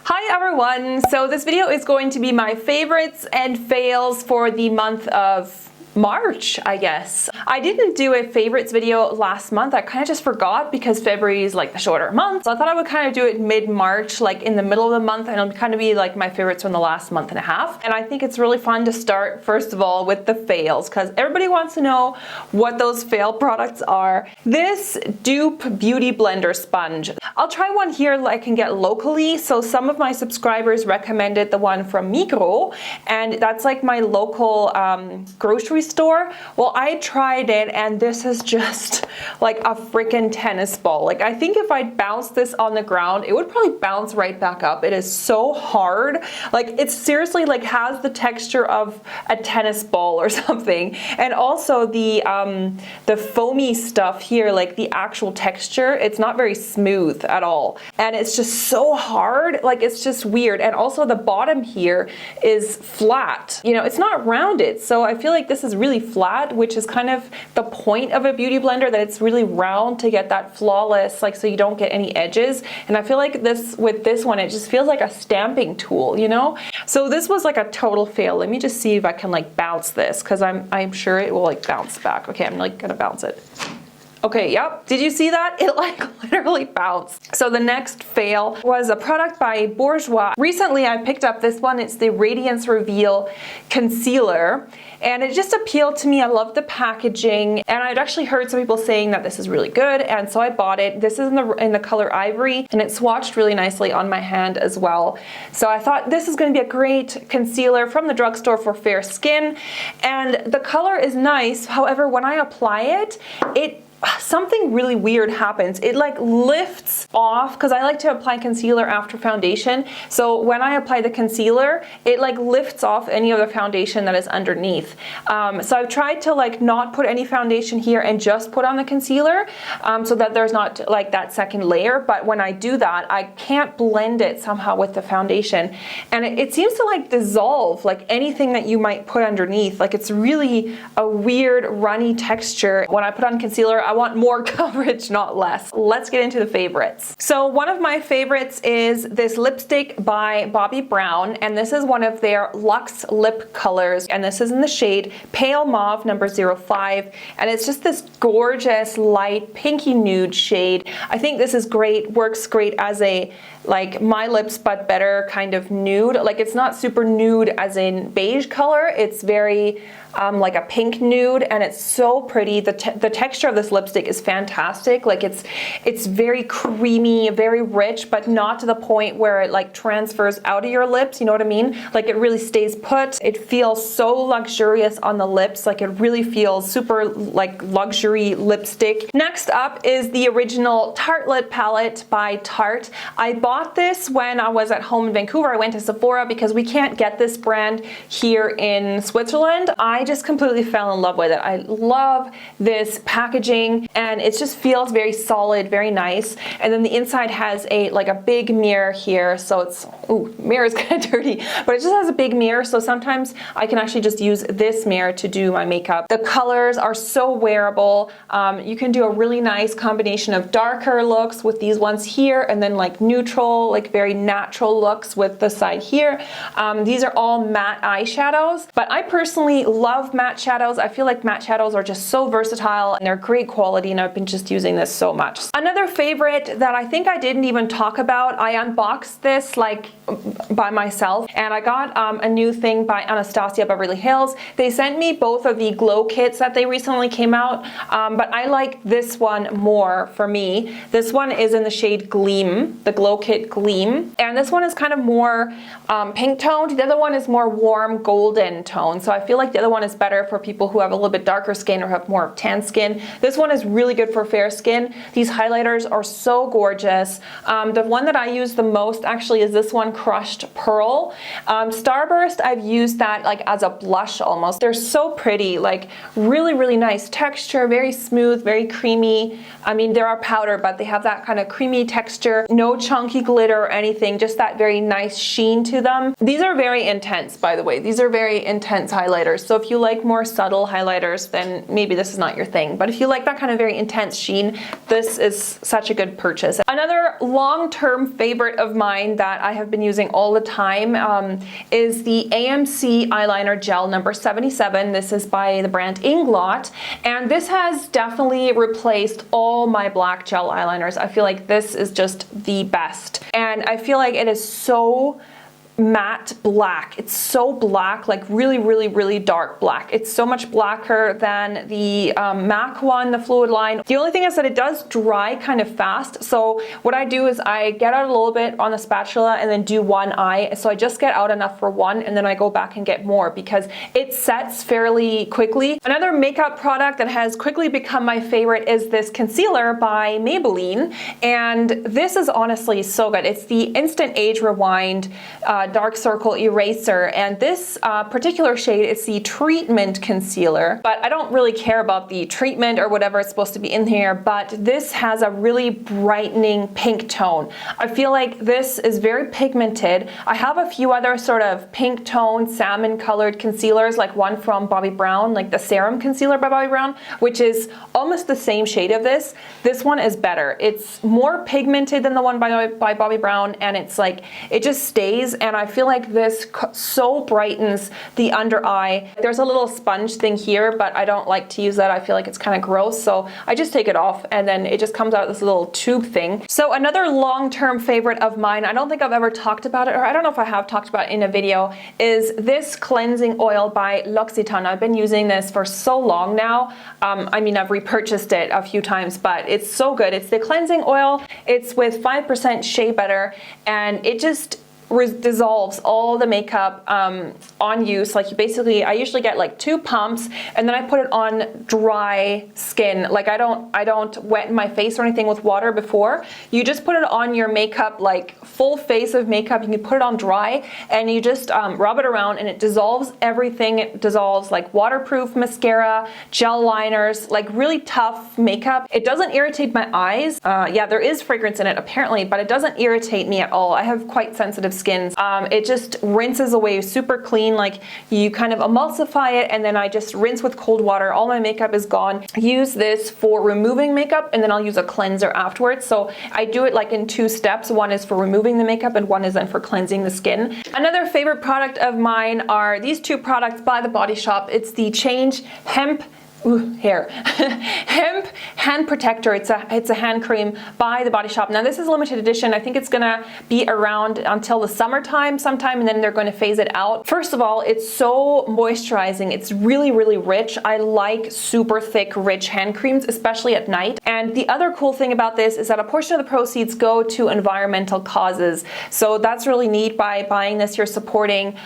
Hi everyone! So this video is going to be my favorites and fails for the month of March, I guess. I didn't do a favorites video last month. I kind of just forgot because February is like the shorter month. So I thought I would kind of do it mid-March, like in the middle of the month, and it'll kind of be like my favorites from the last month and a half. And I think it's really fun to start, first of all, with the fails, because everybody wants to know what those fail products are. This dupe beauty blender sponge. I'll try one here that I can get locally. So some of my subscribers recommended the one from Migros, and that's like my local grocery store. Well, I tried it and this is just like a freaking tennis ball. Like, I think if I bounced this on the ground, it would probably bounce right back up. It is so hard. Like, it's seriously like has the texture of a tennis ball or something. And also the foamy stuff here, like the actual texture, it's not very smooth at all. And it's just so hard. Like, it's just weird. And also the bottom here is flat. You know, it's not rounded. So I feel like this is really flat, which is kind of the point of a beauty blender, that it's really round to get that flawless, like, so you don't get any edges. And I feel like with this one, it just feels like a stamping tool, you know? So this was like a total fail. Let me just see if I can like bounce this, because I'm sure it will like bounce back. Okay, I'm like gonna bounce it. Okay, yep. Did you see that? It like literally bounced. So the next fail was a product by Bourjois. Recently I picked up this one. It's the Radiance Reveal Concealer. And it just appealed to me. I love the packaging. And I'd actually heard some people saying that this is really good. And so I bought it. This is in the color Ivory. And it swatched really nicely on my hand as well. So I thought this is going to be a great concealer from the drugstore for fair skin. And the color is nice. However, when I apply it, something really weird happens. It like lifts off, because I like to apply concealer after foundation. So when I apply the concealer, it like lifts off any of the foundation that is underneath. So I've tried to like not put any foundation here and just put on the concealer, so that there's not like that second layer. But when I do that, I can't blend it somehow with the foundation. And it seems to like dissolve like anything that you might put underneath. Like, it's really a weird runny texture. When I put on concealer, I want more coverage, not less. Let's get into the favorites. So one of my favorites is this lipstick by Bobbi Brown, and this is one of their Luxe lip colors, and this is in the shade Pale Mauve number 05, and it's just this gorgeous light pinky nude shade. I think this is great, works great as a like My Lips But Better kind of nude. Like, it's not super nude as in beige color, it's very like a pink nude, and it's so pretty. The texture of this lipstick is fantastic. Like, it's very creamy, very rich, but not to the point where it like transfers out of your lips, you know what I mean? Like, it really stays put. It feels so luxurious on the lips. Like, it really feels super like luxury lipstick. Next up is the original Tartelette palette by Tarte. I bought this when I was at home in Vancouver. I went to Sephora because we can't get this brand here in Switzerland. I just completely fell in love with it. I love this packaging, and it just feels very solid, very nice. And then the inside has like a big mirror here, so it's, ooh, mirror is kind of dirty, but it just has a big mirror, so sometimes I can actually just use this mirror to do my makeup. The colors are so wearable. You can do a really nice combination of darker looks with these ones here, and then like neutral, like very natural looks with the side here. These are all matte eyeshadows, but I personally love matte shadows. I feel like matte shadows are just so versatile and they're great quality, and I've been just using this so much. Another favorite that I think I didn't even talk about, I unboxed this like by myself, and I got a new thing by Anastasia Beverly Hills. They sent me both of the glow kits that they recently came out, but I like this one more for me. This one is in the shade Gleam, the glow kit Gleam, and this one is kind of more pink toned. The other one is more warm golden tone, so I feel like the other one is better for people who have a little bit darker skin or have more tan skin. This one is really good for fair skin. These highlighters are so gorgeous. The one that I use the most actually is this one, Crushed Pearl. Starburst, I've used that like as a blush almost. They're so pretty, like really, really nice texture, very smooth, very creamy. I mean, they are powder, but they have that kind of creamy texture. No chunky chalky glitter or anything, just that very nice sheen to them. These are very intense, by the way. These are very intense highlighters. So if you like more subtle highlighters, then maybe this is not your thing. But if you like that kind of very intense sheen, this is such a good purchase. Another long-term favorite of mine that I have been using all the time is the AMC eyeliner gel number 77. This is by the brand Inglot, and this has definitely replaced all my black gel eyeliners. I feel like this is just the best, and I feel like it is so matte black. It's so black, like really, really, really dark black. It's so much blacker than the MAC one, the fluid line. The only thing is that it does dry kind of fast. So what I do is I get out a little bit on the spatula and then do one eye. So I just get out enough for one, and then I go back and get more because it sets fairly quickly. Another makeup product that has quickly become my favorite is this concealer by Maybelline. And this is honestly so good. It's the Instant Age Rewind Dark Circle Eraser, and this particular shade is the Treatment Concealer, but I don't really care about the treatment or whatever it's supposed to be in here, but this has a really brightening pink tone. I feel like this is very pigmented. I have a few other sort of pink tone, salmon colored concealers, like one from Bobbi Brown, like the Serum Concealer by Bobbi Brown, which is almost the same shade of this. This one is better. It's more pigmented than the one by Bobbi Brown, and it's like, it just stays, and I feel like this so brightens the under eye. There's a little sponge thing here, but I don't like to use that. I feel like it's kind of gross, so I just take it off, and then it just comes out this little tube thing. So another long-term favorite of mine, I don't think I've ever talked about it, or I don't know if I have talked about it in a video, is this cleansing oil by L'Occitane. I've been using this for so long now. I mean, I've repurchased it a few times, but it's so good. It's the cleansing oil. It's with 5% shea butter, and it just dissolves all the makeup on use. Like I usually get like 2 pumps, and then I put it on dry skin. Like I don't wet my face or anything with water before. You just put it on your makeup, like full face of makeup. You can put it on dry, and you just rub it around, and it dissolves everything. It dissolves like waterproof mascara, gel liners, like really tough makeup. It doesn't irritate my eyes. Yeah, there is fragrance in it apparently, but it doesn't irritate me at all. I have quite sensitive skins. It just rinses away super clean. Like you kind of emulsify it, and then I just rinse with cold water. All my makeup is gone. Use this for removing makeup, and then I'll use a cleanser afterwards. So I do it like in 2 steps. One is for removing the makeup, and one is then for cleansing the skin. Another favorite product of mine are these 2 products by The Body Shop. It's the Change Hemp Hemp Hand Protector. It's a hand cream by The Body Shop. Now this is limited edition. I think it's gonna be around until the summertime sometime, and then they're going to phase it out. First of all, it's so moisturizing. It's really, really rich. I like super thick, rich hand creams, especially at night. And the other cool thing about this is that a portion of the proceeds go to environmental causes. So that's really neat. By buying this, you're supporting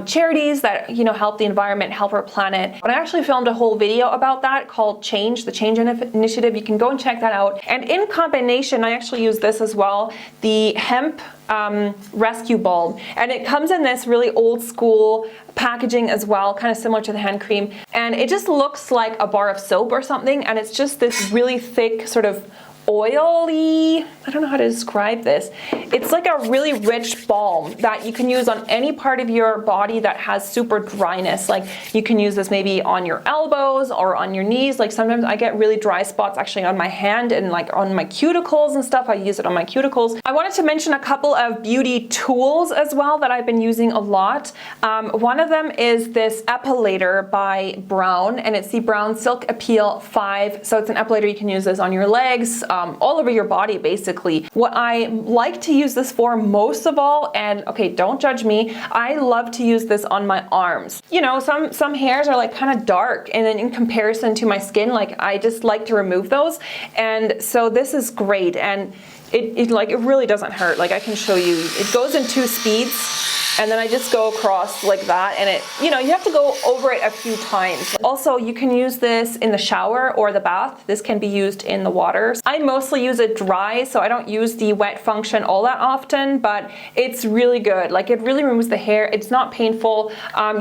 charities that, you know, help the environment, help our planet. But I actually filmed a whole video about that called the Change Initiative. You can go and check that out. And in combination, I actually use this as well, the Hemp Rescue Balm. And it comes in this really old school packaging as well, kind of similar to the hand cream. And it just looks like a bar of soap or something. And it's just this really thick sort of oily, I don't know how to describe this. It's like a really rich balm that you can use on any part of your body that has super dryness. Like you can use this maybe on your elbows or on your knees. Like sometimes I get really dry spots actually on my hand and like on my cuticles and stuff. I use it on my cuticles. I wanted to mention a couple of beauty tools as well that I've been using a lot. One of them is this epilator by Brown, and it's the Brown Silk Appeal 5. So it's an epilator. You can use this on your legs, all over your body basically. What I like to use this for most of all, and okay, don't judge me, I love to use this on my arms. You know, some hairs are like kind of dark, and then in comparison to my skin, like I just like to remove those. And so this is great, and it really doesn't hurt. Like I can show you, it goes in 2 speeds. and then I just go across like that, and it, you know, you have to go over it a few times. Also, you can use this in the shower or the bath. This can be used in the water. I mostly use it dry, so I don't use the wet function all that often, but it's really good. Like, it really removes the hair. It's not painful.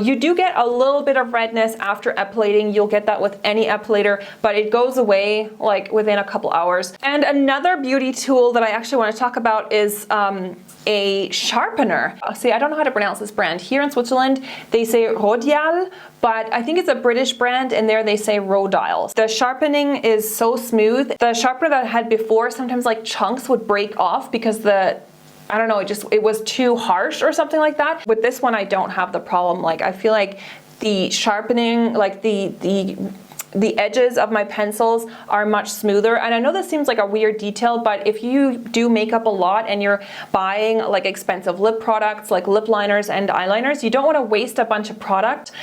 You do get a little bit of redness after epilating. You'll get that with any epilator, but it goes away like within a couple hours. And another beauty tool that I actually want to talk about is a sharpener. See, I don't know how to pronounce this brand. Here in Switzerland, they say Rodial, but I think it's a British brand, and there they say Rodial. The sharpening is so smooth. The sharpener that I had before, sometimes like chunks would break off because I don't know, it was too harsh or something like that. With this one, I don't have the problem. Like, I feel like the sharpening, like the edges of my pencils are much smoother. And I know this seems like a weird detail, but if you do makeup a lot and you're buying like expensive lip products like lip liners and eyeliners, you don't want to waste a bunch of product.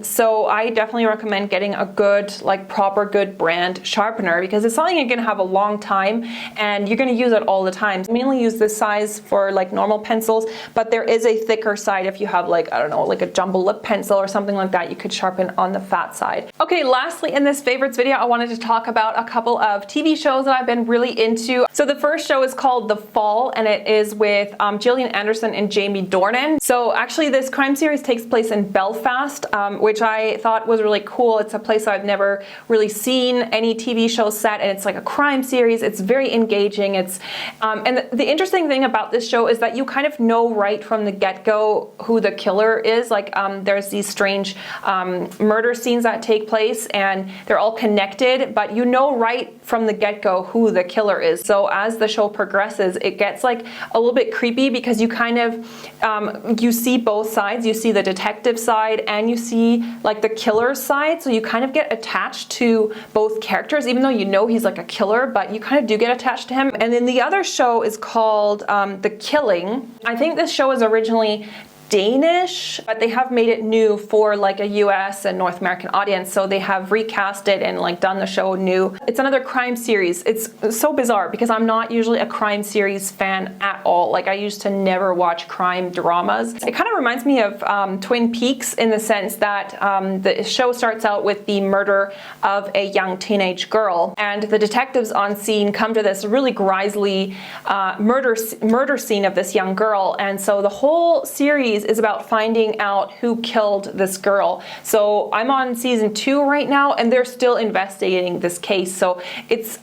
So I definitely recommend getting a good, like proper good brand sharpener, because it's something you're going to have a long time and you're going to use it all the time. I mainly use this size for like normal pencils, but there is a thicker side if you have like, I don't know, like a jumbo lip pencil or something like that, you could sharpen on the fat side. Okay, lastly in this favorites video, I wanted to talk about a couple of TV shows that I've been really into. So the first show is called The Fall, and it is with Gillian Anderson and Jamie Dornan. So actually this crime series takes place in Belfast, which I thought was really cool. It's a place I've never really seen any TV show set, and it's like a crime series. It's very engaging. It's and the interesting thing about this show is that you kind of know right from the get-go who the killer is. Like there's these strange murder scenes that take place, and they're all connected, but you know right from the get-go who the killer is. So as the show progresses, it gets like a little bit creepy, because you kind of you see both sides. You see the detective side and you see like the killer's side, so you kind of get attached to both characters, even though you know he's like a killer, but you kind of do get attached to him. And then the other show is called The Killing. I think this show is originally Danish, but they have made it new for like a US and North American audience, so they have recast it and like done the show new. It's another crime series. It's so bizarre because I'm not usually a crime series fan at all. Like, I used to never watch crime dramas. It kind of reminds me of Twin Peaks in the sense that the show starts out with the murder of a young teenage girl, and the detectives on scene come to this really grisly murder scene of this young girl, and so the whole series is about finding out who killed this girl. So I'm on season 2 right now, and they're still investigating this case. So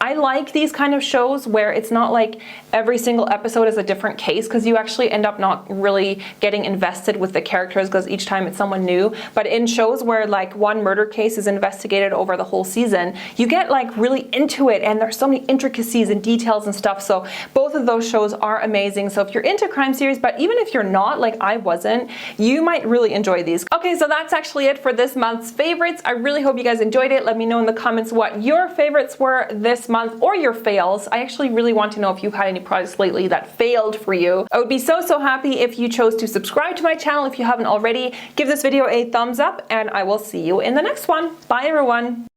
I like these kind of shows where it's not like every single episode is a different case, because you actually end up not really getting invested with the characters, because each time it's someone new. But in shows where like one murder case is investigated over the whole season, you get like really into it, and there's so many intricacies and details and stuff. So both of those shows are amazing. So if you're into crime series, but even if you're not, like I wasn't, you might really enjoy these. Okay, so that's actually it for this month's favorites. I really hope you guys enjoyed it. Let me know in the comments what your favorites were this month, or your fails. I actually really want to know if you've had any products lately that failed for you. I would be so happy if you chose to subscribe to my channel if you haven't already. Give this video a thumbs up, and I will see you in the next one. Bye everyone.